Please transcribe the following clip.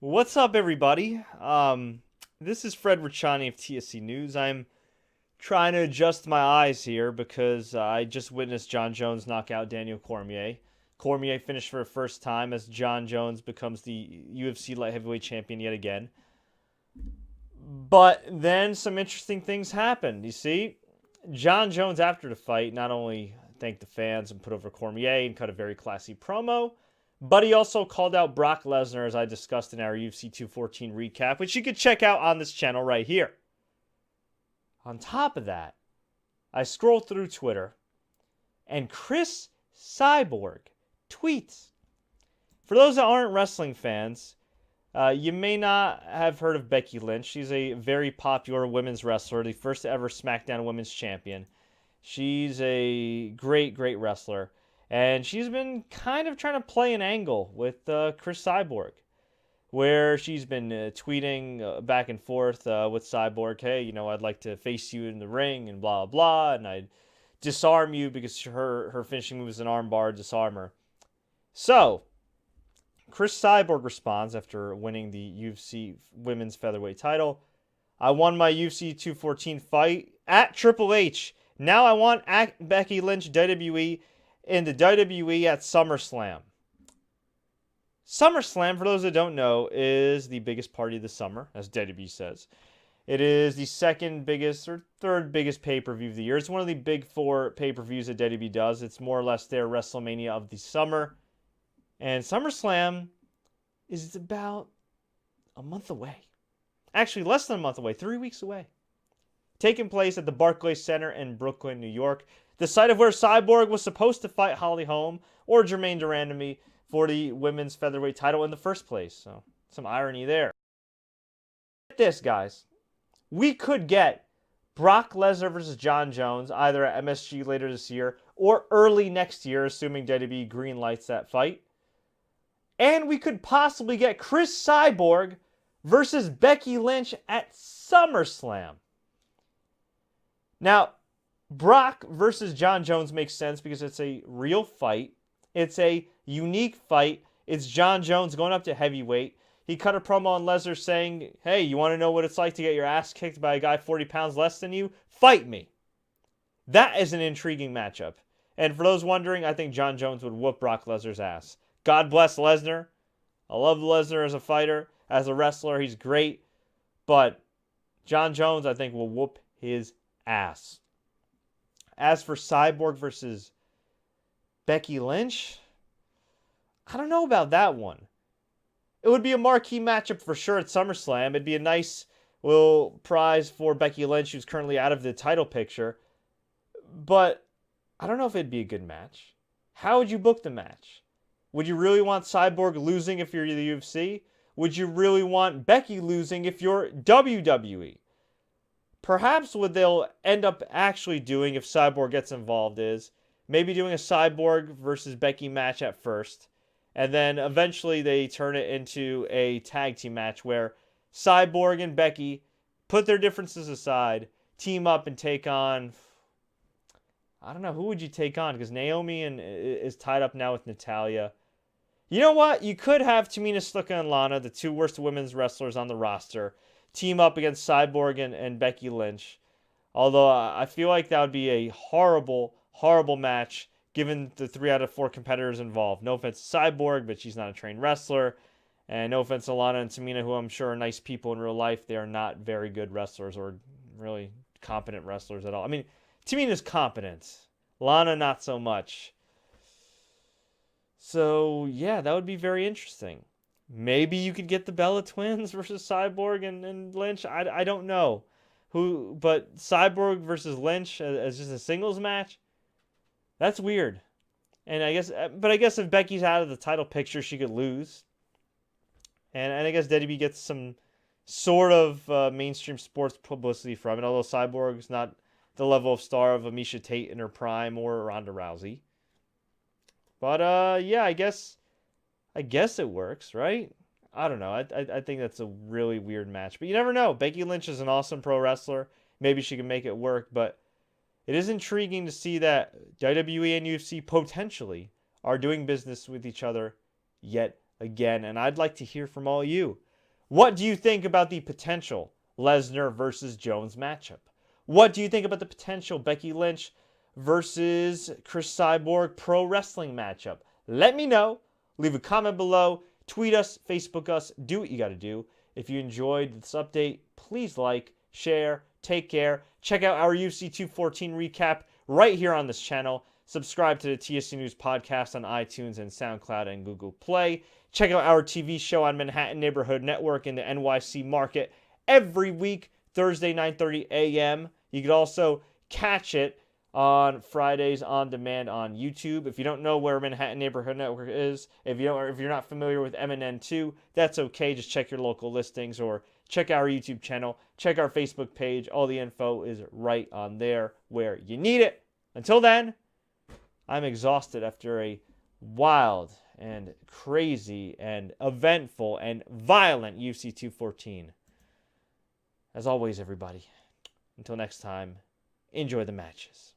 What's up, everybody? This is Fred Ricciani of TSC News. I'm trying to adjust my eyes here because I just witnessed John Jones knock out Daniel Cormier. Cormier finished for the first time as John Jones becomes the UFC light heavyweight champion yet again. But then some interesting things happened. You see, John Jones after the fight not only thanked the fans and put over Cormier and cut a very classy promo, but he also called out Brock Lesnar, as I discussed in our UFC 214 recap, which you could check out on this channel right here. On top of that, I scrolled through Twitter, and Cris Cyborg tweets. For those that aren't wrestling fans, you may not have heard of Becky Lynch. She's a very popular women's wrestler, the first ever SmackDown Women's Champion. She's a great wrestler. And she's been kind of trying to play an angle with Cris Cyborg, where she's been tweeting back and forth with Cyborg, hey, I'd like to face you in the ring and blah, blah, and I'd disarm you because her finishing move is an armbar disarmer. So, Cris Cyborg responds after winning the UFC Women's Featherweight title. I won my UFC 214 fight at Triple H. Now I want at Becky Lynch WWE in the WWE at SummerSlam. SummerSlam, for those that don't know, is the biggest party of the summer, as WWE says. It is the second biggest or third biggest pay-per-view of the year. It's one of the big four pay-per-views that WWE does. It's more or less their WrestleMania of the summer. And SummerSlam is about a month away. Actually, less than a month away, 3 weeks away. Taking place at the Barclays Center in Brooklyn, New York. The site of where Cyborg was supposed to fight Holly Holm or Jermaine Durandamy for the women's featherweight title in the first place. So, some irony there. Get this, guys. We could get Brock Lesnar versus John Jones either at MSG later this year or early next year, assuming WWE greenlights that fight. And we could possibly get Cris Cyborg versus Becky Lynch at SummerSlam. Now, Brock versus John Jones makes sense because it's a real fight. It's a unique fight. It's John Jones going up to heavyweight. He cut a promo on Lesnar saying, hey, you want to know what it's like to get your ass kicked by a guy 40 pounds less than you? Fight me. That is an intriguing matchup. And for those wondering, I think John Jones would whoop Brock Lesnar's ass. God bless Lesnar. I love Lesnar as a fighter. As a wrestler, he's great. But John Jones, I think, will whoop his ass. As for Cyborg versus Becky Lynch, I don't know about that one. It would be a marquee matchup for sure at SummerSlam. It'd be a nice little prize for Becky Lynch, who's currently out of the title picture. But I don't know if it'd be a good match. How would you book the match? Would you really want Cyborg losing if you're the UFC? Would you really want Becky losing if you're WWE? Perhaps what they'll end up actually doing if Cyborg gets involved is maybe doing a Cyborg versus Becky match at first, and then eventually they turn it into a tag team match where Cyborg and Becky put their differences aside, team up and take on, I don't know, who would you take on? Because Naomi is tied up now with Natalya. You know what? You could have Tamina Snuka and Lana, the two worst women's wrestlers on the roster, team up against Cyborg and Becky Lynch. Although I feel like that would be a horrible match given the 3 out of 4 competitors involved. No offense to Cyborg, but she's not a trained wrestler. And no offense to Lana and Tamina, who I'm sure are nice people in real life. They are not very good wrestlers or really competent wrestlers at all. I mean, Tamina's competent. Lana, not so much. So, yeah, that would be very interesting. Maybe you could get the Bella Twins versus Cyborg and Lynch. I don't know. But Cyborg versus Lynch as just a singles match? That's weird. And I guess if Becky's out of the title picture, she could lose. And I guess WWE gets some sort of mainstream sports publicity from it, although Cyborg's not the level of star of Amisha Tate in her prime or Ronda Rousey. But yeah, I guess it works, right? I don't know. I think that's a really weird match. But you never know. Becky Lynch is an awesome pro wrestler. Maybe she can make it work. But it is intriguing to see that WWE and UFC potentially are doing business with each other yet again. And I'd like to hear from all you. What do you think about the potential Lesnar versus Jones matchup? What do you think about the potential Becky Lynch versus Cris Cyborg pro wrestling matchup? Let me know. Leave a comment below. Tweet us, Facebook us. Do what you got to do. If you enjoyed this update, please like, share, take care. Check out our UFC 214 recap right here on this channel. Subscribe to the TSC News podcast on iTunes and SoundCloud and Google Play. Check out our TV show on Manhattan Neighborhood Network in the NYC market every week, Thursday, 9:30 a.m. You could also catch it on Fridays on demand on YouTube. If you don't know where Manhattan Neighborhood Network is, if you're not familiar with MNN2, that's okay. Just check your local listings or check our YouTube channel. Check our Facebook page. All the info is right on there where you need it. Until then, I'm exhausted after a wild and crazy and eventful and violent UFC 214. As always, everybody, until next time, enjoy the matches.